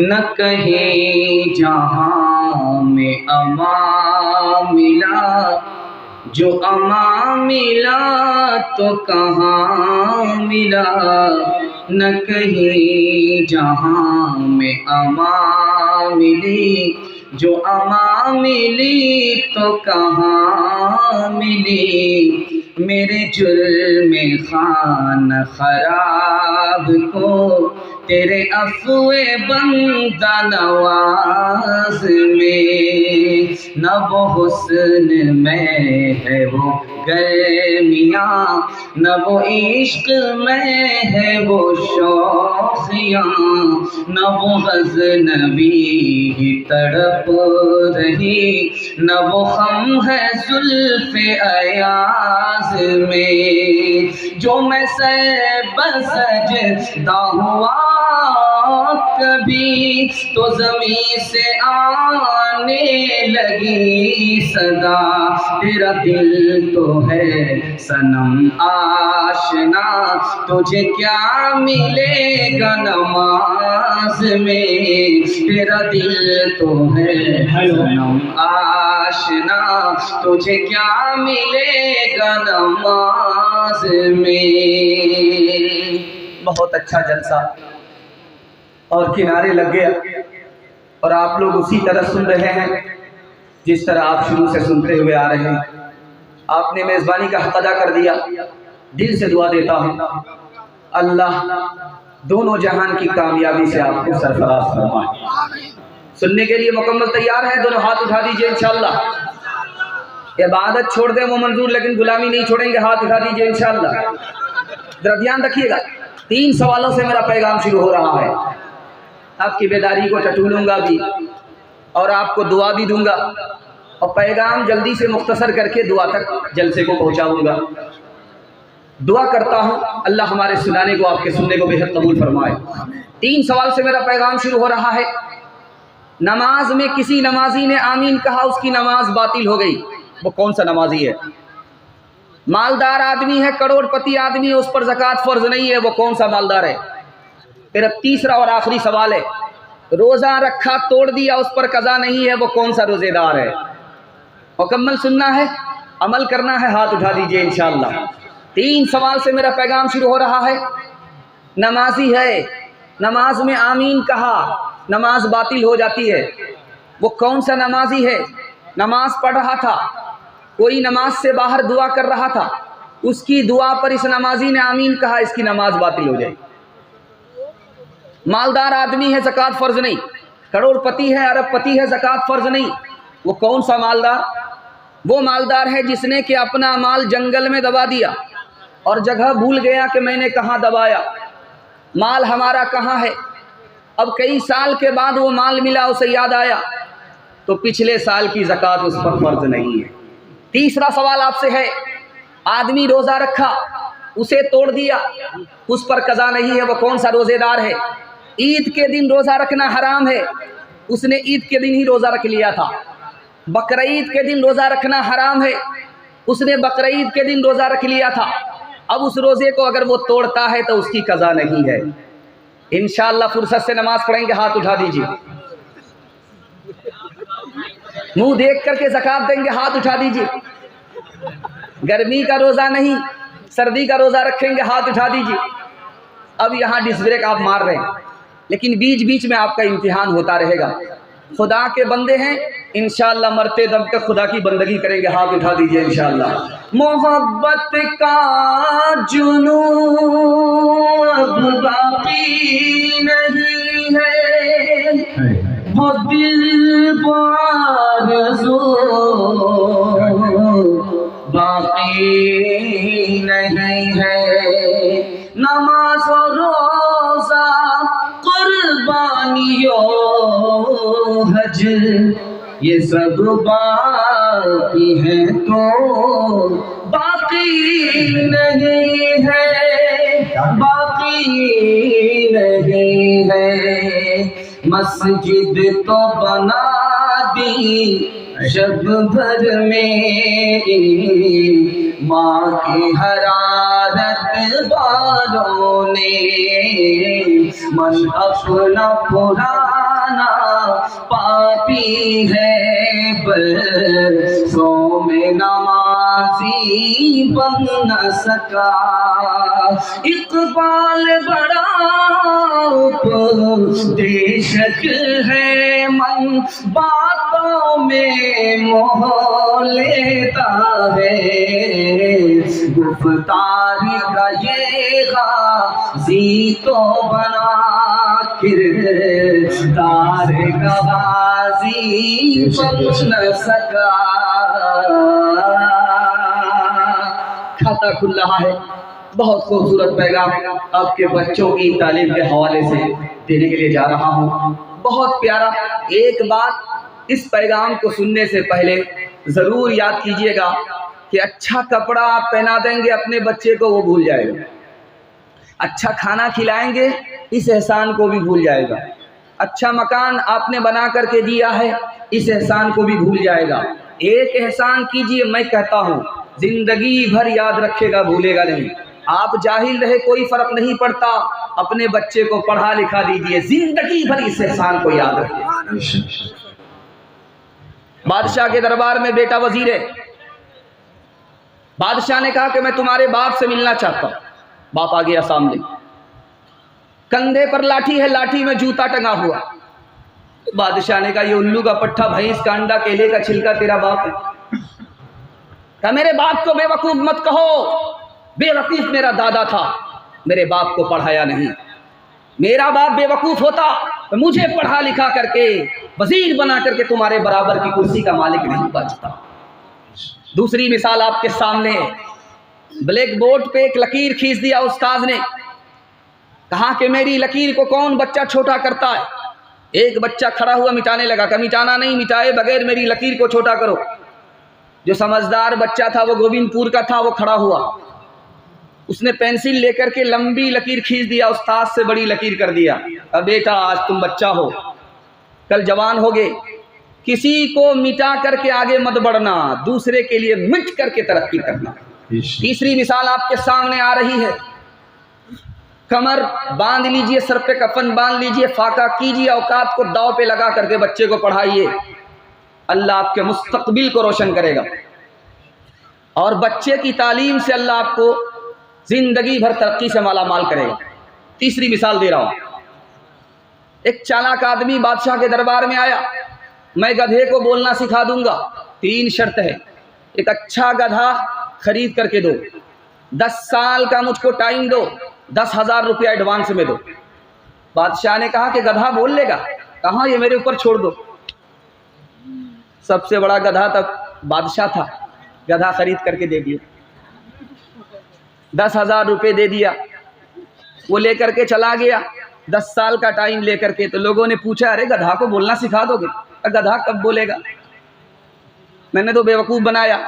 न कहीं जहां में अमा मिला, जो अमा मिला तो कहाँ मिला। न कहीं जहां में अमा मिली, जो अमा मिली तो कहाँ मिली। मेरे जुल्म खान खराब को तेरे अफ़्वे बंदा नवाज में, न वो हुस्न में है वो गर्मियाँ, न वो इश्क में है वो शौक़ियाँ, न वो ग़ज़नबी ही तड़प रही, न वो ख़म है ज़ुल्फ़े अयाज़ में। जो मैं सजदा हुआ कभी तो ज़मीन से आने लगी सदा। तेरा दिल तो है सनम आशना, तुझे क्या मिलेगा नमाज में। तेरा दिल तो है सनम आशना, तुझे क्या मिलेगा नमाज में। बहुत अच्छा जलसा और किनारे लग गया, और आप लोग उसी तरह सुन रहे हैं जिस तरह आप शुरू से सुनते हुए आ रहे हैं। आपने मेज़बानी का हक़ अदा कर दिया। दिल से दुआ देता हूँ अल्लाह दोनों जहान की कामयाबी से आपको सरफराज फरमाए। सुनने के लिए मुकम्मल तैयार है? दोनों हाथ उठा दीजिए इंशाअल्लाह। इबादत छोड़ दें वो मंजूर, लेकिन गुलामी नहीं छोड़ेंगे। हाथ उठा दीजिए इंशाअल्लाह। जरा ध्यान रखिएगा, 3 सवालों से मेरा पैगाम शुरू हो रहा है। आपकी बेदारी को टटोलूंगा भी और आपको दुआ भी दूंगा, और पैगाम जल्दी से मुख्तसर करके दुआ तक जलसे को पहुंचाऊंगा। दुआ करता हूं अल्लाह हमारे सुनाने को, आपके सुनने को बेहद कबूल फरमाए। 3 सवाल से मेरा पैगाम शुरू हो रहा है। नमाज में किसी नमाजी ने आमीन कहा, उसकी नमाज बातिल हो गई। वो कौन सा नमाजी है? मालदार आदमी है, करोड़पति आदमी है, उस पर ज़कात फ़र्ज नहीं है। वो कौन सा मालदार है? मेरा तीसरा और आखिरी सवाल है। रोज़ा रखा, तोड़ दिया, उस पर कज़ा नहीं है। वो कौन सा रोज़ेदार है? मुकम्मल सुनना है, अमल करना है। हाथ उठा दीजिए इंशाअल्लाह। 3 सवाल से मेरा पैगाम शुरू हो रहा है। नमाजी है, नमाज में आमीन कहा, नमाज बातिल हो जाती है। वो कौन सा नमाजी है? नमाज पढ़ रहा था, कोई नमाज से बाहर दुआ कर रहा था, उसकी दुआ पर इस नमाजी ने आमीन कहा, इसकी नमाज बातिल हो जाएगी। मालदार आदमी है, ज़कात फ़र्ज नहीं। करोड़पति है, अरबपति है, ज़कात फ़र्ज नहीं। वो कौन सा मालदार? वो मालदार है जिसने कि अपना माल जंगल में दबा दिया और जगह भूल गया कि मैंने कहाँ दबाया, माल हमारा कहाँ है। अब कई साल के बाद वो माल मिला, उसे याद आया, तो पिछले साल की ज़कात उस पर फ़र्ज नहीं है। तीसरा सवाल आपसे है। आदमी रोज़ा रखा, उसे तोड़ दिया, उस पर कज़ा नहीं है। वो कौन सा रोज़ेदार है? ईद के दिन रोज़ा रखना हराम है, उसने ईद के दिन ही रोज़ा रख लिया था। बकरीद के दिन रोज़ा रखना हराम है, उसने बकरीद के दिन रोज़ा रख लिया था। अब उस रोज़े को अगर वो तोड़ता है तो उसकी कज़ा नहीं है। इंशाअल्लाह फुर्सत से नमाज पढ़ेंगे। हाथ उठा दीजिए। मुंह देख करके ज़कात देंगे। हाथ उठा दीजिए। गर्मी का रोज़ा नहीं, सर्दी का रोज़ा रखेंगे। हाथ उठा दीजिए। अब यहाँ डिस ब्रेक आप मार रहे हैं, लेकिन बीच बीच में आपका इम्तिहान होता रहेगा। खुदा के बंदे हैं, इंशाअल्लाह मरते दम तक खुदा की बंदगी करेंगे। हाथ उठा दीजिए इंशाअल्लाह। मोहब्बत का जुनून अब बाकी नहीं है, वो दिल बारज़ो बाकी नहीं है। नमाज और रोज़ा, कुर्बानियों, हज, ये सब बाकी है तो बाकी नहीं है, बाकी नहीं है। मस्जिद तो बना दी शब भर में, माँ की हरारत वालों ने मन अपना पुराना पापी है, बरसों में नमाज़ी बन न सका। इकबाल बड़ा उपदेशक है, मन बातों में मोह लेता है, गुफ्तारी का ये गाज़ी तो बना किरदार का गाज़ी बन न सका। खाता खुल रहा है, बहुत खूबसूरत पैगाम आपके बच्चों की तालीम के हवाले से देने के लिए जा रहा हूँ। बहुत प्यारा। एक बात इस पैगाम को सुनने से पहले ज़रूर याद कीजिएगा कि अच्छा कपड़ा आप पहना देंगे अपने बच्चे को, वो भूल जाएगा। अच्छा खाना खिलाएंगे, इस एहसान को भी भूल जाएगा। अच्छा मकान आपने बना करके दिया है, इस एहसान को भी भूल जाएगा। एक एहसान कीजिए, मैं कहता हूँ जिंदगी भर याद रखेगा, भूलेगा नहीं। आप जाहिल रहे कोई फर्क नहीं पड़ता, अपने बच्चे को पढ़ा लिखा दीजिए, जिंदगी भर इस एहसान को याद रखिए। बादशाह के दरबार में बेटा वजीर है। बादशाह ने कहा कि मैं तुम्हारे बाप से मिलना चाहता हूं। बाप आ गया सामने, कंधे पर लाठी है, लाठी में जूता टंगा हुआ। बादशाह ने कहा ये उल्लू का पट्ठा, भैंस का अंडा, केले का छिलका तेरा बाप है। कहा मेरे बाप को बेवकूफ मत कहो, बेवकूफ मेरा दादा था, मेरे बाप को पढ़ाया नहीं। मेरा बाप बेवकूफ होता तो मुझे पढ़ा लिखा करके वजीर बना करके तुम्हारे बराबर की कुर्सी का मालिक नहीं बचता। दूसरी मिसाल आपके सामने है। ब्लैक बोर्ड पे एक लकीर खींच दिया उस्ताद ने, कहा कि मेरी लकीर को कौन बच्चा छोटा करता है। एक बच्चा खड़ा हुआ मिटाने लगा, कहा मिटाना नहीं, मिटाए बगैर मेरी लकीर को छोटा करो। जो समझदार बच्चा था वो गोविंदपुर का था, वो खड़ा हुआ, उसने पेंसिल लेकर के लंबी लकीर खींच दिया, उस्ताद से बड़ी लकीर कर दिया। अब बेटा आज तुम बच्चा हो, कल जवान होगे, किसी को मिटा करके आगे मत बढ़ना, दूसरे के लिए मिट करके तरक्की करना। तीसरी मिसाल आपके सामने आ रही है। कमर बांध लीजिए, सर पे कफन बांध लीजिए, फाका कीजिए, औकात को दाव पे लगा करके बच्चे को पढ़ाइए। अल्लाह आपके मुस्तकबिल को रोशन करेगा और बच्चे की तालीम से अल्लाह आपको जिंदगी भर तरक्की से माला माल करेगा। तीसरी मिसाल दे रहा हूं। एक चालाक आदमी बादशाह के दरबार में आया, मैं गधे को बोलना सिखा दूंगा, 3 शर्त है। एक अच्छा गधा खरीद करके दो, 10 साल का मुझको टाइम दो, 10,000 रुपया एडवांस में दो। बादशाह ने कहा कि गधा बोल लेगा? कहाँ, ये मेरे ऊपर छोड़ दो। सबसे बड़ा गधा तक बादशाह था, गधा खरीद करके दे दिया, 10,000 रुपये दे दिया। वो लेकर के चला गया 10 साल का टाइम लेकर के। तो लोगों ने पूछा अरे गधा को बोलना सिखा दोगे? गधा कब बोलेगा, मैंने तो बेवकूफ़ बनाया,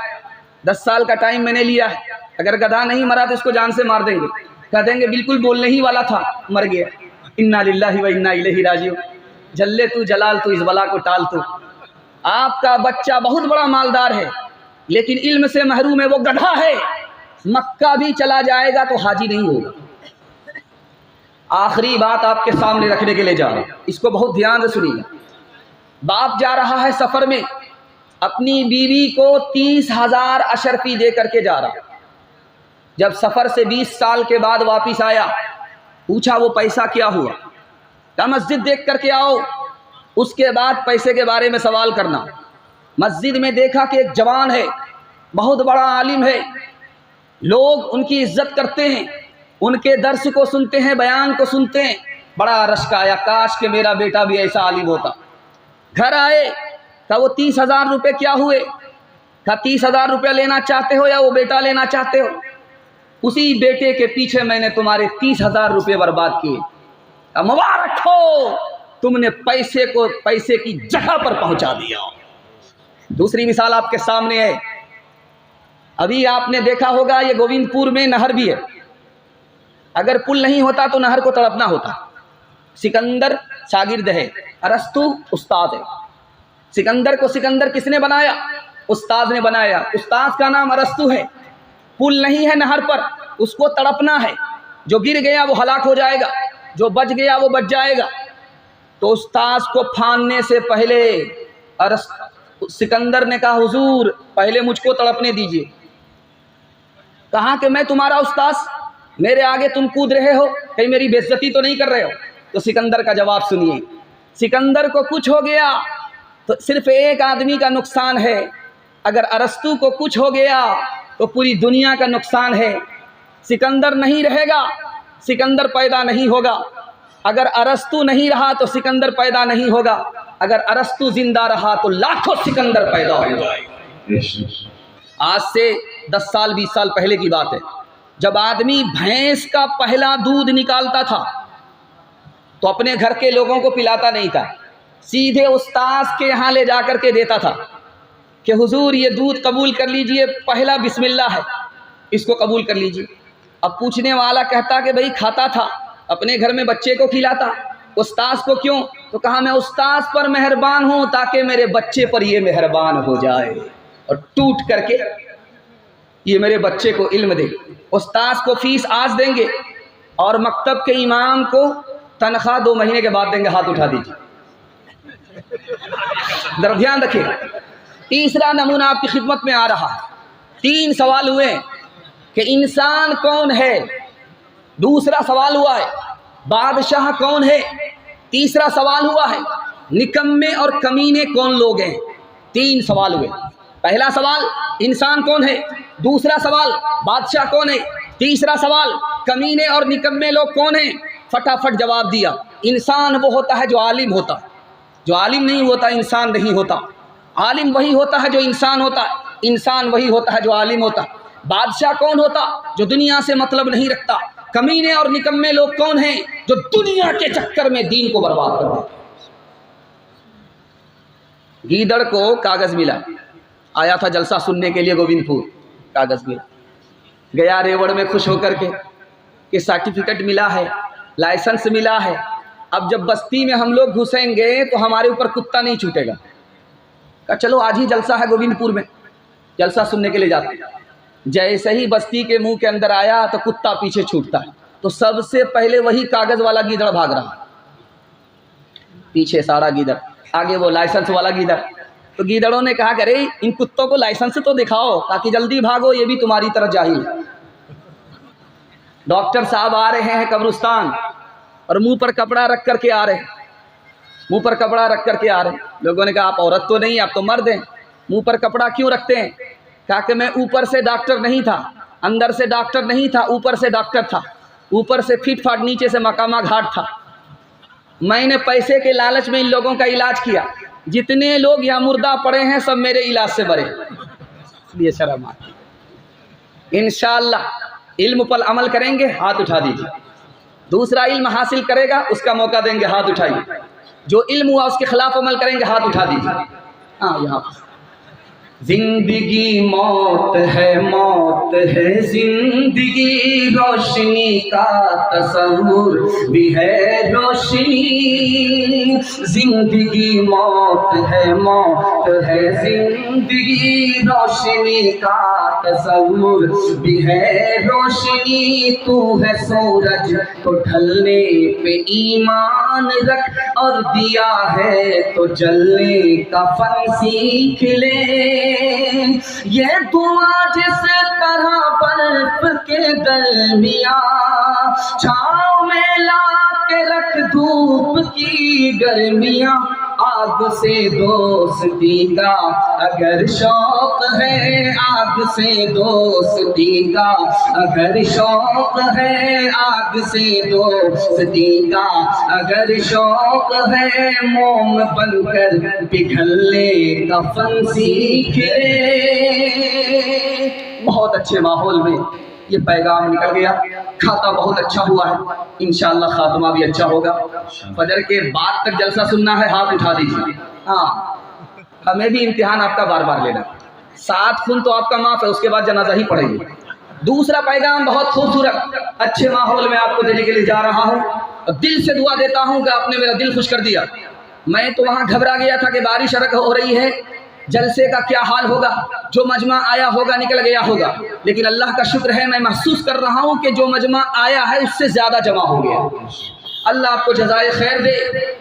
10 साल का टाइम मैंने लिया है, अगर गधा नहीं मरा तो इसको जान से मार देंगे। कह देंगे बिल्कुल बोलने ही वाला था, मर गया। इन्ना लिल्लाहि व इन्ना इलैहि राजिऊन। जल्ले तू जलाल तू, इस बला को टाल तू। आपका बच्चा बहुत बड़ा मालदार है लेकिन इल्म से महरूम है, वो गधा है, मक्का भी चला जाएगा तो हाजी नहीं होगा। आखिरी बात आपके सामने रखने के लिए जा रहा हूं, इसको बहुत ध्यान से सुनिए। बाप जा रहा है सफ़र में, अपनी बीवी को 30,000 अशरफी दे करके जा रहा। जब सफ़र से 20 साल के बाद वापस आया, पूछा वो पैसा क्या हुआ? क्या मस्जिद देख करके आओ, उसके बाद पैसे के बारे में सवाल करना। मस्जिद में देखा कि एक जवान है, बहुत बड़ा आलिम है, लोग उनकी इज्जत करते हैं, उनके दर्स को सुनते हैं, बयान को सुनते हैं। बड़ा रश्क आया, काश कि मेरा बेटा भी ऐसा आलिम होता। घर आए, कहा वो 30,000 रुपये क्या हुए? कहा 30,000 रुपये लेना चाहते हो या वो बेटा लेना चाहते हो? उसी बेटे के पीछे मैंने तुम्हारे 30,000 रुपये बर्बाद किए। मुबारक हो, तुमने पैसे को पैसे की जगह पर पहुंचा दिया। दूसरी मिसाल आपके सामने है। अभी आपने देखा होगा ये गोविंदपुर में नहर भी है, अगर पुल नहीं होता तो नहर को तड़पना होता। सिकंदर शागिर्द है, अरस्तु उस्ताद है। सिकंदर को सिकंदर किसने बनाया? उस्ताद ने बनाया। उस्ताद का नाम अरस्तु है। पुल नहीं है नहर पर, उसको तड़पना है। जो गिर गया वो हलाक हो जाएगा, जो बच गया वो बच जाएगा। तो उस्ताद को फानने से पहले सिकंदर ने कहा, हुजूर पहले मुझको तड़पने दीजिए। कहा कि मैं तुम्हारा उस्ताद, मेरे आगे तुम कूद रहे हो, कहीं मेरी बेइज्जती तो नहीं कर रहे हो? तो सिकंदर का जवाब सुनिए। सिकंदर को कुछ हो गया तो सिर्फ एक आदमी का नुकसान है, अगर अरस्तु को कुछ हो गया तो पूरी दुनिया का नुकसान है। सिकंदर नहीं रहेगा, सिकंदर पैदा नहीं होगा। अगर अरस्तु नहीं रहा तो सिकंदर पैदा नहीं होगा। अगर अरस्तु जिंदा रहा तो लाखों सिकंदर पैदा हो जाएगा। आज से 10 साल 20 साल पहले की बात है, जब आदमी भैंस का पहला दूध निकालता था तो अपने घर के लोगों को पिलाता नहीं था, सीधे उस्ताद के यहाँ ले जाकर के देता था कि हुजूर ये दूध कबूल कर लीजिए, पहला बिस्मिल्लाह है, इसको कबूल कर लीजिए। अब पूछने वाला कहता कि भाई खाता था, अपने घर में बच्चे को खिलाता, उस्ताद को क्यों? तो कहा मैं उस्ताद पर मेहरबान हूँ ताकि मेरे बच्चे पर ये मेहरबान हो जाए और टूट करके ये मेरे बच्चे को इल्म दे। उस्ताद को फीस आज देंगे और मकतब के इमाम को तनख्वाह 2 महीने के बाद देंगे। हाथ उठा दीजिए, जरा ध्यान रखिए। तीसरा नमूना आपकी खिदमत में आ रहा है। 3 सवाल हुए कि इंसान कौन है, दूसरा सवाल हुआ है बादशाह कौन है, तीसरा सवाल हुआ है निकम्मे और कमीने कौन लोग हैं। 3 सवाल हुए। पहला सवाल इंसान कौन है, दूसरा सवाल बादशाह कौन है, तीसरा सवाल कमीने और निकम्मे लोग कौन हैं। फटाफट जवाब दिया। इंसान वो होता है जो आलिम होता है, जो आलिम नहीं होता इंसान नहीं होता। आलिम वही होता है जो इंसान होता है, इंसान वही होता है जो आलिम होता है। बादशाह कौन होता? जो दुनिया से मतलब नहीं रखता। कमीने और निकम्मे लोग कौन हैं? जो दुनिया के चक्कर में दीन को बर्बाद कर देते। गीदड़ को कागज मिला, आया था जलसा सुनने के लिए गोविंदपुर, कागज मिला, गया रेवड़ में खुश होकर के कि सर्टिफिकेट मिला है, लाइसेंस मिला है। अब जब बस्ती में हम लोग घुसेंगे तो हमारे ऊपर कुत्ता नहीं छूटेगा। कहा चलो आज ही जलसा है गोविंदपुर में, जलसा सुनने के लिए जाते हैं। जैसे ही बस्ती के मुंह के अंदर आया तो कुत्ता पीछे छूटता है, तो सबसे पहले वही कागज वाला गीदड़ भाग रहा, पीछे सारा गीदड़, आगे वो लाइसेंस वाला गीदड़। तो गीदड़ों ने कहा अरे इन कुत्तों को लाइसेंस तो दिखाओ ताकि जल्दी भागो, ये भी तुम्हारी तरह जाहिल है। डॉक्टर साहब आ रहे हैं कब्रिस्तान और मुंह पर कपड़ा रख करके आ रहे हैं, मुंह पर कपड़ा रख करके आ रहे हैं। लोगों ने कहा आप औरत तो नहीं, आप तो मर्द हैं, मुंह पर कपड़ा क्यों रखते हैं? कहा कि मैं ऊपर से डॉक्टर नहीं था, अंदर से डॉक्टर नहीं था, ऊपर से डॉक्टर था, ऊपर से फिट फाट, नीचे से मकामा घाट था। मैंने पैसे के लालच में इन लोगों का इलाज किया, जितने लोग यहाँ मुर्दा पड़े हैं सब मेरे इलाज से बड़े, इसलिए शर्म आती। इंशाअल्लाह इल्म पर अमल करेंगे, हाथ उठा दीजिए। दूसरा इल्म हासिल करेगा उसका मौका देंगे, हाथ उठाइए। जो इल्म हुआ उसके खिलाफ अमल करेंगे, हाथ उठा दीजिए। हाँ यहाँ जिंदगी मौत है जिंदगी, रोशनी का तस्वुर भी है रोशनी। जिंदगी मौत है जिंदगी, रोशनी का तस्वुर भी है रोशनी। तू है सूरज तो ढलने पे ईमान रख, और दिया है तो जलने का फन सीख ले। ये दुआ जिस तरह बर्फ के दरमिया, छाँव में ला के रख धूप की गर्मियाँ। आग से दोस्ती का अगर शौक है, आग से दोस्ती का अगर शौक है, आग से दोस्ती का अगर शौक है, मोम बनकर पिघलने का फन सीख ले। बहुत अच्छे माहौल में ये पैगाम निकल गया, खाता बहुत अच्छा हुआ है, इंशाअल्लाह खात्मा भी अच्छा होगा। फजर के बाद तक जलसा सुनना है, हाथ उठा दीजिए। हाँ, हमें भी इम्तिहान आपका बार बार लेना। 7 खून तो आपका माफ है, उसके बाद जनाजा ही पड़ेगी। दूसरा पैगाम बहुत खूबसूरत अच्छे माहौल में आपको देने के लिए जा रहा हूँ, और दिल से दुआ देता हूँ कि आपने मेरा दिल खुश कर दिया। मैं तो वहाँ घबरा गया था कि बारिश हो रही है, जलसे का क्या हाल होगा, जो मजमा आया होगा निकल गया होगा। लेकिन अल्लाह का शुक्र है, मैं महसूस कर रहा हूँ कि जो मजमा आया है उससे ज़्यादा जमा हो गया। अल्लाह आपको जज़ाए खैर दे,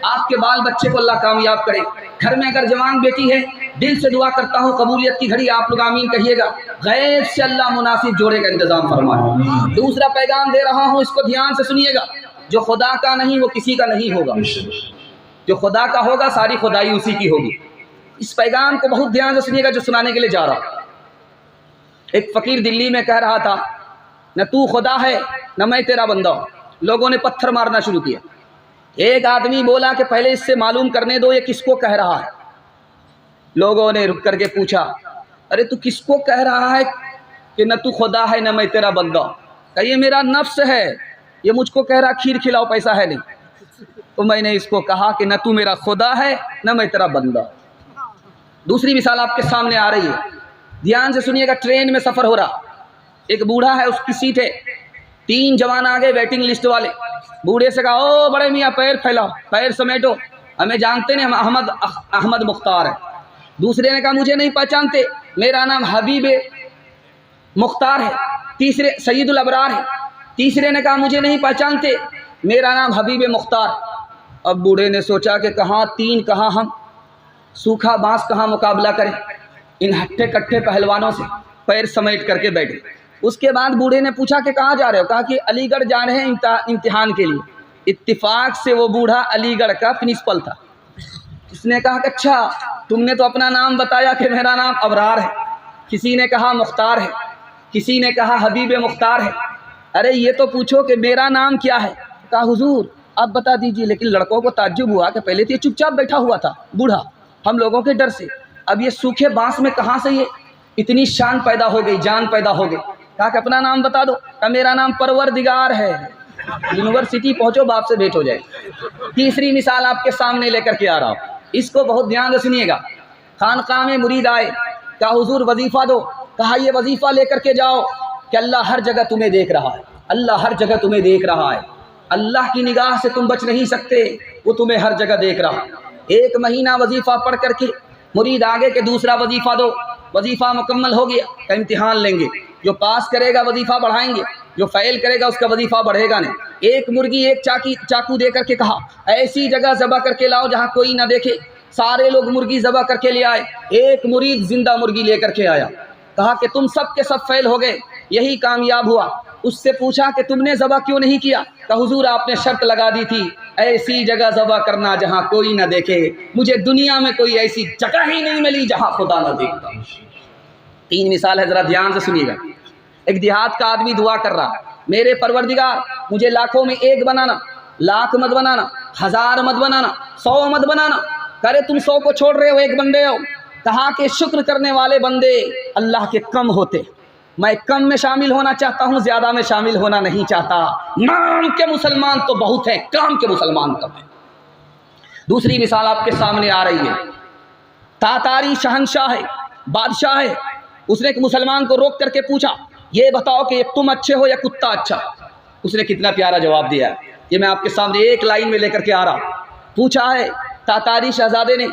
आपके बाल बच्चे को अल्लाह कामयाब करे। घर में अगर जवान बेटी है, दिल से दुआ करता हूँ कबूलियत की घड़ी आप लोग आमीन कहिएगा। गैर से अल्लाह मुनासिब जोड़े का इंतज़ाम फरमाए। दूसरा पैगाम दे रहा हूँ, इसको ध्यान से सुनिएगा। जो खुदा का नहीं वो किसी का नहीं होगा, जो खुदा का होगा सारी खुदाई उसी की होगी। इस पैगाम को बहुत ध्यान से सुनिएगा जो सुनाने के लिए जा रहा। एक फ़कीर दिल्ली में कह रहा था, न तू खुदा है न मैं तेरा बंदा। लोगों ने पत्थर मारना शुरू किया। एक आदमी बोला कि पहले इससे मालूम करने दो ये किसको कह रहा है। लोगों ने रुक करके पूछा, अरे तू किसको कह रहा है कि न तू खुदा है न मैं तेरा बंदा? कहा ये मेरा नफ्स है, ये मुझको कह रहा खीर खिलाओ, पैसा है नहीं। तो मैंने इसको कहा कि न तू मेरा खुदा है न मैं तेरा बंदा। दूसरी मिसाल आपके सामने आ रही है, ध्यान से सुनिएगा। ट्रेन में सफ़र हो रहा, एक बूढ़ा है, उसकी सीट है, 3 जवान आ गए वेटिंग लिस्ट वाले। बूढ़े से कहा, ओ बड़े मियाँ पैर फैलाओ, पैर समेटो, हमें जानते नहीं, हम अहमद मुख्तार है। दूसरे ने कहा मुझे नहीं पहचानते, मेरा नाम हबीब मुख्तार है। तीसरे सईदुल अबरार है। तीसरे ने कहा मुझे नहीं पहचानते, मेरा नाम हबीब मुख्तार। अब बूढ़े ने सोचा कि कहाँ 3 कहाँ हम, सूखा बांस कहाँ मुकाबला करें इन हट्टे कट्टे पहलवानों से। पैर समेट करके बैठे। उसके बाद बूढ़े ने पूछा कि कहाँ जा रहे हो? कहा कि अलीगढ़ जा रहे हैं इम्तिहान के लिए। इत्तिफाक से वो बूढ़ा अलीगढ़ का प्रिंसिपल था। उसने कहा कि अच्छा, तुमने तो अपना नाम बताया कि मेरा नाम अबरार है, किसी ने कहा मुख्तार है, किसी ने कहा हबीब मुख्तार है। अरे ये तो पूछो कि मेरा नाम क्या है। कहा हुजूर आप बता दीजिए। लेकिन लड़कों को ताज्जुब हुआ कि पहले तो ये चुपचाप बैठा हुआ था बूढ़ा, हम लोगों के डर से, अब ये सूखे बांस में कहाँ से ये इतनी शान पैदा हो गई, जान पैदा हो गई। कहा कि अपना नाम बता दो। कहा मेरा नाम परवरदिगार है। यूनिवर्सिटी पहुँचो, बाप से भेंट हो जाए। तीसरी मिसाल आपके सामने लेकर के आ रहा हूँ, इसको बहुत ध्यान से सुनिएगा। खानकाह में मुरीद आए, कहा हुजूर वजीफ़ा दो। कहा ये वजीफ़ा लेकर के जाओ कि अल्लाह हर जगह तुम्हें देख रहा है, अल्लाह हर जगह तुम्हें देख रहा है, अल्लाह की निगाह से तुम बच नहीं सकते, वो तुम्हें हर जगह देख रहा है। 1 महीना वजीफ़ा पढ़ करके मुरीद आगे के दूसरा वजीफ़ा दो। वजीफ़ा मुकम्मल हो गया, इम्तिहान लेंगे, जो पास करेगा वजीफ़ा बढ़ाएंगे, जो फ़ेल करेगा उसका वजीफ़ा बढ़ेगा नहीं। एक मुर्गी एक चाकू दे करके कहा ऐसी जगह ज़बह करके लाओ जहाँ कोई ना देखे। सारे लोग मुर्गी ज़बह करके ले आए। एक मुरीद जिंदा मुर्गी लेकर के आया। कहा कि तुम सब के सब फेल हो गए, यही कामयाब हुआ। उससे पूछा कि तुमने ज़बह क्यों नहीं किया? कहा हुजूर आपने शर्त लगा दी थी ऐसी जगह ज़बह करना जहाँ कोई ना देखे। मुझे दुनिया में कोई ऐसी जगह ही नहीं मिली जहाँ खुदा ना देखता। 3 मिसाल है, ज़रा ध्यान से सुनिएगा। एक देहात का आदमी दुआ कर रहा, मेरे परवरदिगार मुझे लाखों में 1 बनाना, लाख मत बनाना, 1000 मत बनाना, 100 मत बनाना। करे तुम 100 को छोड़ रहे हो, 1 बंदे हो। कहा कि शुक्र करने वाले बंदे अल्लाह के कम होते, मैं कम में शामिल होना चाहता हूँ, ज़्यादा में शामिल होना नहीं चाहता। नाम के मुसलमान तो बहुत हैं, काम के मुसलमान कम हैं। दूसरी मिसाल आपके सामने आ रही है। तातारी शहनशाह है, बादशाह है। उसने एक मुसलमान को रोक करके पूछा ये बताओ कि तुम अच्छे हो या कुत्ता अच्छा? उसने कितना प्यारा जवाब दिया है, ये मैं आपके सामने एक लाइन में लेकर के आ रहा। पूछा है तातारी शहजादे ने,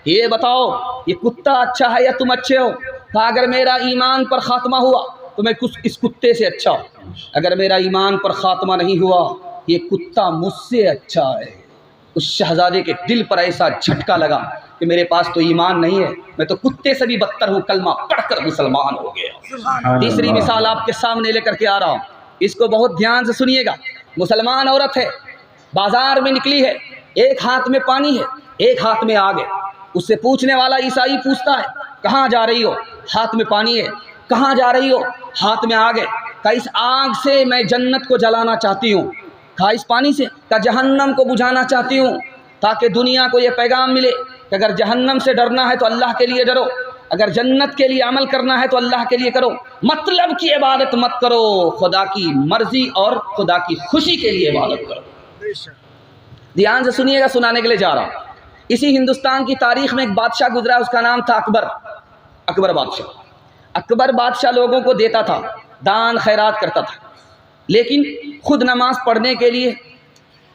ये बताओ ये कुत्ता अच्छा है या तुम अच्छे हो? कहा अगर मेरा ईमान पर ख़ात्मा हुआ तो मैं इस कुत्ते से अच्छा हूँ, अगर मेरा ईमान पर ख़ात्मा नहीं हुआ ये कुत्ता मुझसे अच्छा है। उस शहजादे के दिल पर ऐसा झटका लगा कि मेरे पास तो ईमान नहीं है, मैं तो कुत्ते से भी बदतर हूँ, कलमा पढ़कर मुसलमान हो गया। तीसरी मिसाल आपके सामने लेकर के आ रहा हूँ, इसको बहुत ध्यान से सुनिएगा। मुसलमान औरत है, बाजार में निकली है, एक हाथ में पानी है, एक हाथ में आग है। उससे पूछने वाला ईसाई पूछता है कहाँ जा रही हो? हाथ में पानी है। कहाँ जा रही हो? हाथ में आग है। कहा इस आग से मैं जन्नत को जलाना चाहती हूँ। कहा इस पानी से? कहा जहन्नम को बुझाना चाहती हूँ, ताकि दुनिया को ये पैगाम मिले कि अगर जहन्नम से डरना है तो अल्लाह के लिए डरो, अगर जन्नत के लिए अमल करना है तो अल्लाह के लिए करो, मतलब की इबादत मत करो, खुदा की मर्जी और खुदा की खुशी के लिए इबादत करो। ध्यान से सुनिएगा, सुनाने के लिए जा रहा हूँ। इसी हिंदुस्तान की तारीख में एक बादशाह गुजरा, उसका नाम था अकबर। अकबर बादशाह। अकबर बादशाह लोगों को देता था, दान खैरात करता था, लेकिन खुद नमाज पढ़ने के लिए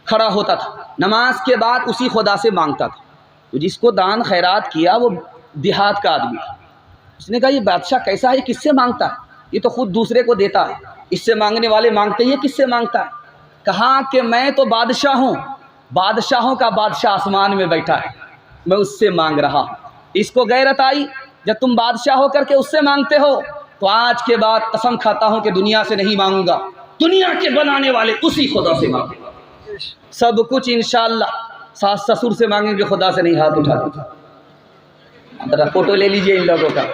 खड़ा होता था, नमाज के बाद उसी खुदा से मांगता था। तो जिसको दान खैरात किया वो देहात का आदमी। उसने कहा ये बादशाह कैसा है, ये किससे मांगता है, ये तो खुद दूसरे को देता है, इससे मांगने वाले मांगते ही, किससे मांगता है। कहा कि मैं तो बादशाह हूँ, बादशाहों का बादशाह आसमान में बैठा है, मैं उससे मांग रहा हूँ। इसको गैरत आई, जब तुम बादशाह हो करके उससे मांगते हो तो आज के बाद कसम खाता हूँ कि दुनिया से नहीं मांगूंगा, दुनिया के बनाने वाले उसी खुदा से मांगूंगा। सब कुछ इंशाअल्लाह सास ससुर से मांगेंगे, खुदा से नहीं। हाथ उठा दीजिए, जरा फोटो ले लीजिए इन लोगों का।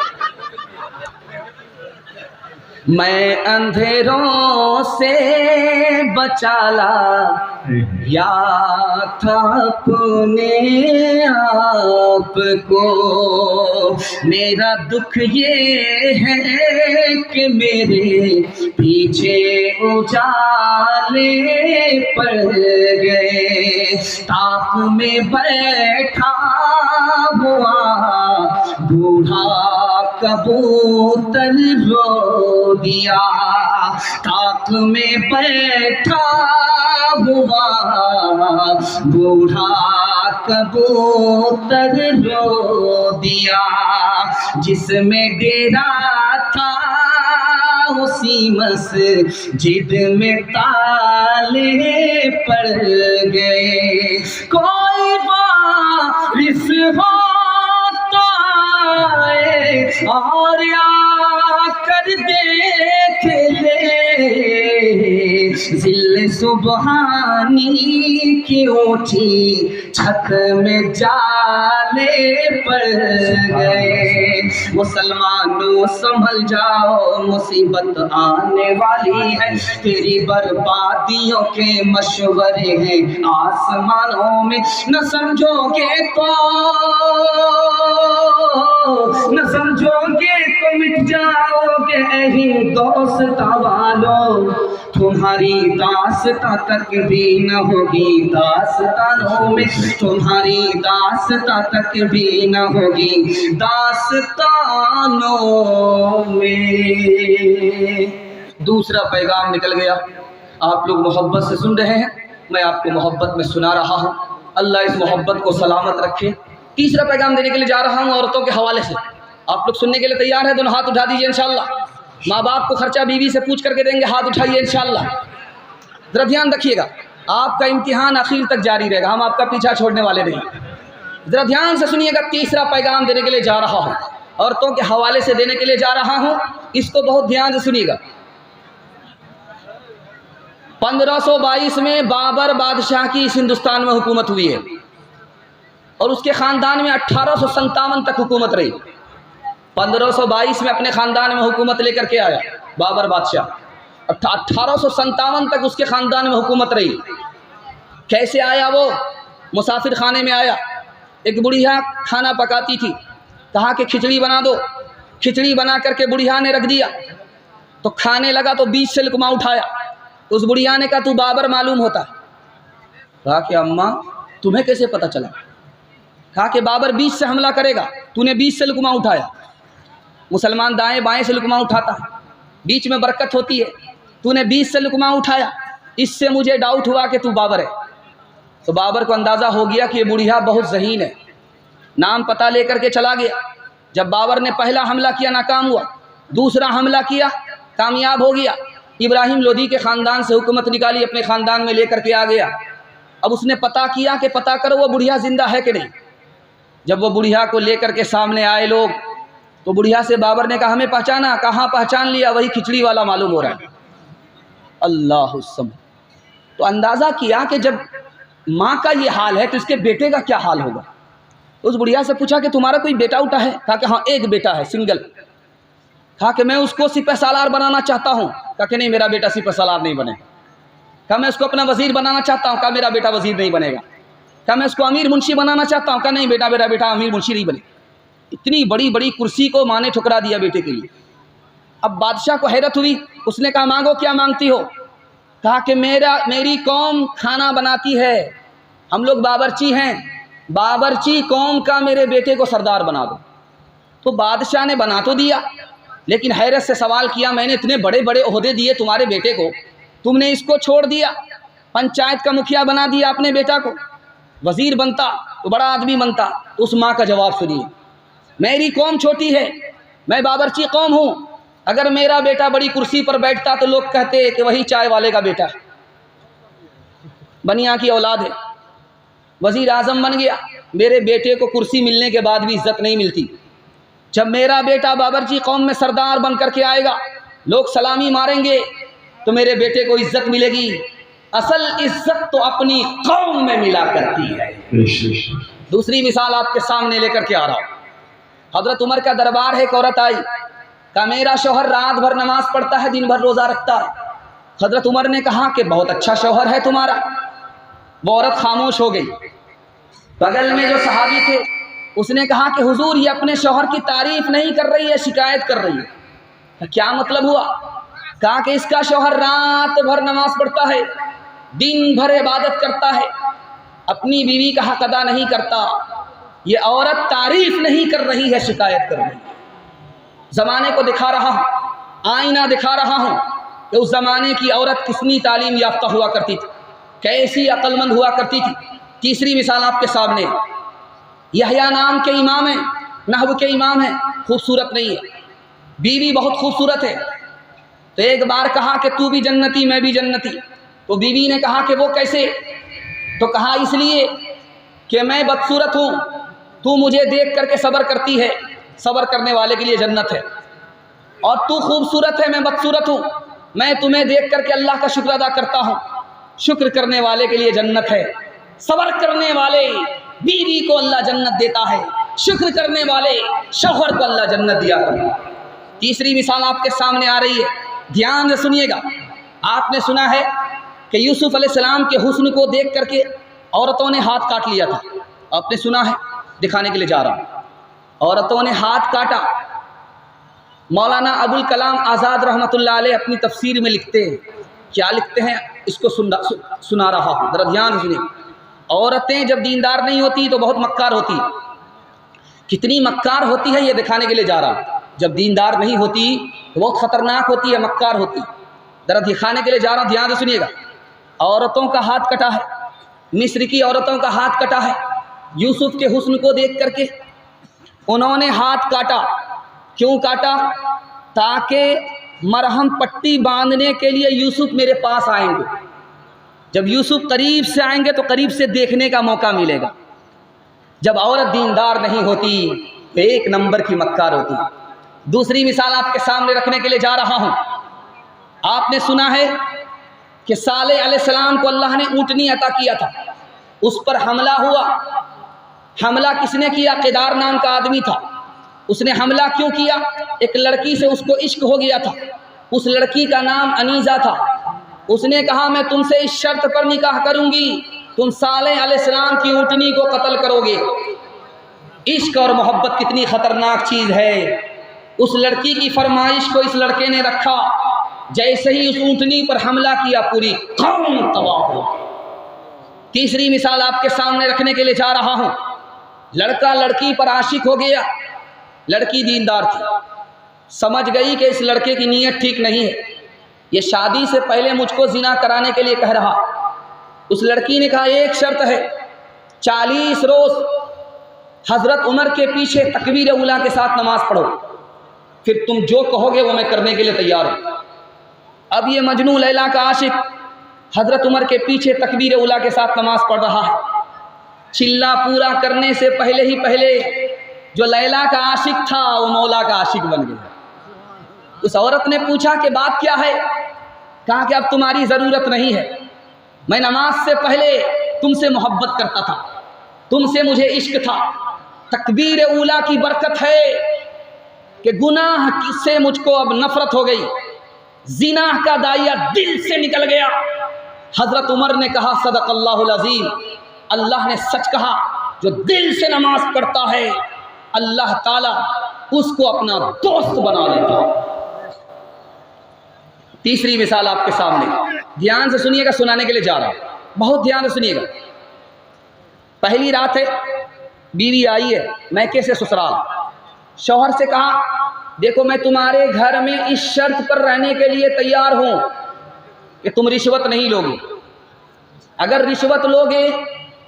मैं अंधेरों से बचाला या था अपने आप को, मेरा दुख ये है कि मेरे पीछे उजाले पड़ गए, ताक में बैठा हुआ बूढ़ा कबूतर रो दिया, ताक में बैठा हुआ बूढ़ा कबूतर रो दिया, जिसमें डेरा था उसी मस्जिद में ताले पड़ गए। कोई वारिस होता है और आकर देख ले, जिल सुबहानी की ऊंची छत में जाले पड़ गए। मुसलमानों संभल जाओ, मुसीबत आने वाली है, तेरी बर्बादियों के मशवरे हैं आसमानों में, न समझोगे तो मिट जाओगे ऐ दोस्ता वालों, तुम्हारी दास्तां तक भी न होगी दास्तानों में, तुम्हारी दास्तां तक भी न होगी दास्तानों में। दूसरा पैगाम निकल गया। आप लोग मोहब्बत से सुन रहे हैं, मैं आपको मोहब्बत में सुना रहा हूँ। अल्लाह इस मोहब्बत को सलामत रखे। तीसरा पैगाम देने के लिए जा रहा हूँ औरतों के हवाले से। आप लोग सुनने के लिए तैयार हैं? दोनों हाथ उठा दीजिए इंशाअल्लाह। माँ बाप को खर्चा बीवी से पूछ करके देंगे, हाथ उठाइए इंशाअल्लाह। जरा ध्यान रखिएगा, आपका इम्तिहान आखिर तक जारी रहेगा, हम आपका पीछा छोड़ने वाले नहीं। जरा ध्यान से सुनिएगा, तीसरा पैगाम देने के लिए जा रहा हूँ, औरतों के हवाले से देने के लिए जा रहा हूँ, इसको बहुत ध्यान से सुनिएगा। 1522 में बाबर बादशाह की इस हिंदुस्तान में हुकूमत हुई है और उसके ख़ानदान में 1857 तक हुकूमत रही। 1522 में अपने ख़ानदान में हुकूमत लेकर के आया बाबर बादशाह, 1857 तक उसके ख़ानदान में हुकूमत रही। कैसे आया वो? मुसाफिर खाने में आया, एक बुढ़िया खाना पकाती थी, कहा कि खिचड़ी बना दो। खिचड़ी बना करके बुढ़िया ने रख दिया, तो खाने लगा तो बीच से लुकमा उठाया। तो उस बुढ़िया ने कहा तू बाबर मालूम होता? कहा कि अम्मा तुम्हें कैसे पता चला? कहा कि बाबर बीच से हमला करेगा, तूने बीच से लुकमा उठाया। मुसलमान दाएं बाएं से लुकमा उठाता है, बीच में बरकत होती है, तूने बीच से लुकमा उठाया, इससे मुझे डाउट हुआ कि तू बाबर है। तो बाबर को अंदाज़ा हो गया कि ये बुढ़िया बहुत ज़हीन है, नाम पता लेकर के चला गया। जब बाबर ने पहला हमला किया नाकाम हुआ, दूसरा हमला किया कामयाब हो गया। इब्राहिम लोदी के ख़ानदान से हुकूमत निकाली, अपने ख़ानदान में लेकर के आ गया। अब उसने पता किया कि पता करो वो बुढ़िया ज़िंदा है कि नहीं। जब वो बुढ़िया को लेकर के सामने आए लोग, तो बुढ़िया से बाबर ने कहा हमें पहचाना? कहाँ पहचान लिया? वही खिचड़ी वाला मालूम हो रहा है। अल्लाह सम। तो अंदाज़ा किया कि जब माँ का ये हाल है तो इसके बेटे का क्या हाल होगा। उस बुढ़िया से पूछा कि तुम्हारा कोई बेटा उठा है? कहा कि हाँ एक बेटा है, सिंगल। कहा कि मैं उसको सिपह सालार बनाना चाहता हूँ। कहा कि नहीं मेरा बेटा सिपह सालार नहीं बनेगा। कहा मैं उसको अपना वजीर बनाना चाहता हूँ। कहा मेरा बेटा वजीर नहीं बनेगा। कहा मैं उसको अमीर मुंशी बनाना चाहता हूँ। कहा नहीं बेटा मेरा बेटा अमीर मुंशी नहीं बने। इतनी बड़ी बड़ी कुर्सी को माँ ने ठुकरा दिया बेटे के लिए। अब बादशाह को हैरत हुई, उसने कहा मांगो क्या मांगती हो? कहा कि मेरी कौम खाना बनाती है, हम लोग बावर्ची हैं, बावर्ची कौम का मेरे बेटे को सरदार बना दो। तो बादशाह ने बना तो दिया, लेकिन हैरत से सवाल किया मैंने इतने बड़े बड़े ओहदे दिए तुम्हारे बेटे को, तुमने इसको छोड़ दिया, पंचायत का मुखिया बना दिया अपने बेटा को। वज़ीर बनता तो बड़ा आदमी बनता, तो उस माँ का जवाब सुनिए, मेरी कौम छोटी है, मैं बावर्ची कौम हूँ, अगर मेरा बेटा बड़ी कुर्सी पर बैठता तो लोग कहते कि वही चाय वाले का बेटा है, बनिया की औलाद है, वजीर आजम बन गया, मेरे बेटे को कुर्सी मिलने के बाद भी इज्जत नहीं मिलती। जब मेरा बेटा बावर्ची कौम में सरदार बन करके आएगा, लोग सलामी मारेंगे तो मेरे बेटे को इज्जत मिलेगी। असल इज्जत तो अपनी कौम में मिला करती है। दूसरी मिसाल आपके सामने लेकर के आ रहा हूँ। हजरत उमर का दरबार है, एक औरत आई, कहा मेरा शौहर रात भर नमाज पढ़ता है, दिन भर रोजा रखता है। हजरत उमर ने कहा कि बहुत अच्छा शौहर है तुम्हारा। वो औरत खामोश हो गई। बगल में जो सहाबी थे उसने कहा कि हुजूर ये अपने शौहर की तारीफ नहीं कर रही है, शिकायत कर रही है। क्या मतलब हुआ? कहा कि इसका शौहर रात भर नमाज पढ़ता है, दिन भर इबादत करता है, अपनी बीवी का हक अदा नहीं करता। ये औरत तारीफ नहीं कर रही है, शिकायत कर रही है। ज़माने को दिखा रहा हूँ, आईना दिखा रहा हूँ कि उस ज़माने की औरत कितनी तालीम याफ्ता हुआ करती थी, कैसी अक्लमंद हुआ करती थी। तीसरी मिसाल आपके सामने, यहया नाम के इमाम हैं, नहव के इमाम हैं, खूबसूरत नहीं है, बीवी बहुत खूबसूरत है। तो एक बार कहा कि तू भी जन्नती मैं भी जन्नती। तो बीवी ने कहा कि वो कैसे? तो कहा इसलिए कि मैं बदसूरत हूँ, तू मुझे देख करके सब्र करती है, सब्र करने वाले के लिए जन्नत है। और तू खूबसूरत है, मैं बदसूरत हूँ, मैं तुम्हें देख करके अल्लाह का शुक्र अदा करता हूँ, शुक्र करने वाले के लिए जन्नत है। सब्र करने वाले बीवी को अल्लाह जन्नत देता है, शुक्र करने वाले शौहर को अल्लाह जन्नत दिया करता है। तीसरी मिसाल आपके सामने आ रही है, ध्यान से सुनिएगा। आपने सुना है कि यूसुफ अलैहिस्सलाम के हुस्न को देख करके औरतों ने हाथ काट लिया था। आपने सुना है, दिखाने के लिए जा रहा हूँ। औरतों ने हाथ काटा। मौलाना अबुल कलाम आज़ाद रहमतुल्लाह अलैह अपनी तफसीर में लिखते हैं, क्या लिखते हैं इसको सुना रहा हूँ, जरा ध्यान से सुनिए। औरतें जब दीनदार नहीं होती तो बहुत मक्कार होती है। कितनी मक्कार होती है ये दिखाने के लिए जा रहा हूँ। जब दीनदार नहीं होती तो बहुत ख़तरनाक होती है, मक्कार होती है। जरा दिखाने के लिए जा रहा हूँ, ध्यान से सुनिएगा। औरतों का हाथ कटा है, मिस्र की औरतों का हाथ कटा है। यूसुफ के हुस्न को देख करके उन्होंने हाथ काटा। क्यों काटा? ताकि मरहम पट्टी बांधने के लिए यूसुफ मेरे पास आएंगे। जब यूसुफ करीब से आएंगे तो करीब से देखने का मौका मिलेगा। जब औरत दीनदार नहीं होती तो एक नंबर की मक्कार होती है। दूसरी मिसाल आपके सामने रखने के लिए जा रहा हूँ। आपने सुना है कि सालेह अलैहिस्सलाम को अल्लाह ने ऊँटनी अता किया था, उस पर हमला हुआ। हमला किसने किया? किदार नाम का आदमी था। उसने हमला क्यों किया? एक लड़की से उसको इश्क हो गया था। उस लड़की का नाम अनीज़ा था। उसने कहा मैं तुमसे इस शर्त पर निकाह करूंगी, तुम सालेह अलैहिस्सलाम की ऊँटनी को कत्ल करोगे। इश्क और मोहब्बत कितनी ख़तरनाक चीज़ है। उस लड़की की फरमाइश को इस लड़के ने रखा। जैसे ही उस ऊँटनी पर हमला किया, पूरी कौम तबाह हो। तीसरी मिसाल आपके सामने रखने के लिए जा रहा हूँ। लड़का लड़की पर आशिक हो गया। लड़की दीनदार थी, समझ गई कि इस लड़के की नीयत ठीक नहीं है, ये शादी से पहले मुझको जिना कराने के लिए कह रहा। उस लड़की ने कहा एक शर्त है, 40 रोज़ हज़रत उमर के पीछे तकबीर उला के साथ नमाज पढ़ो, फिर तुम जो कहोगे वो मैं करने के लिए तैयार हूँ। अब ये मजनू लैला का आशिक हज़रत उमर के पीछे तकबीर उला के साथ नमाज पढ़ रहा है। चिल्ला पूरा करने से पहले ही पहले जो लैला का आशिक था वो मौला का आशिक बन गया। उस औरत ने पूछा कि बात क्या है? कहा कि अब तुम्हारी ज़रूरत नहीं है, मैं नमाज से पहले तुमसे मोहब्बत करता था, तुमसे मुझे इश्क था। तकबीर उला की बरकत है कि गुनाह से मुझको अब नफरत हो गई, जिना का दाइया दिल से निकल गया। हज़रत उमर ने कहा सदक़ल्लाहुल अज़ीम, अल्लाह ने सच कहा, जो दिल से नमाज पढ़ता है अल्लाह ताला उसको अपना दोस्त बना लेता। तीसरी मिसाल आपके सामने, ध्यान से सुनिएगा, सुनाने के लिए जा रहा हूं, बहुत ध्यान से सुनिएगा। पहली रात है, बीवी आई है मैके से ससुराल। शौहर से कहा देखो मैं तुम्हारे घर में इस शर्त पर रहने के लिए तैयार हूं कि तुम रिश्वत नहीं लोगे। अगर रिश्वत लोगे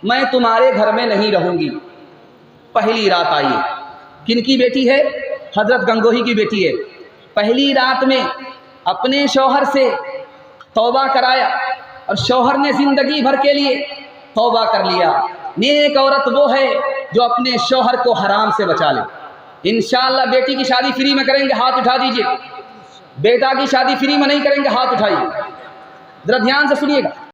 मैं तुम्हारे घर में नहीं रहूंगी। पहली रात आई है। किनकी बेटी है? हजरत गंगोही की बेटी है। पहली रात में अपने शौहर से तौबा कराया और शौहर ने जिंदगी भर के लिए तौबा कर लिया। नेक औरत वो है जो अपने शौहर को हराम से बचा ले। इंशाअल्लाह बेटी की शादी फ्री में करेंगे, हाथ उठा दीजिए। बेटा की शादी फ्री में नहीं करेंगे, हाथ उठाइए। जरा ध्यान से सुनिएगा।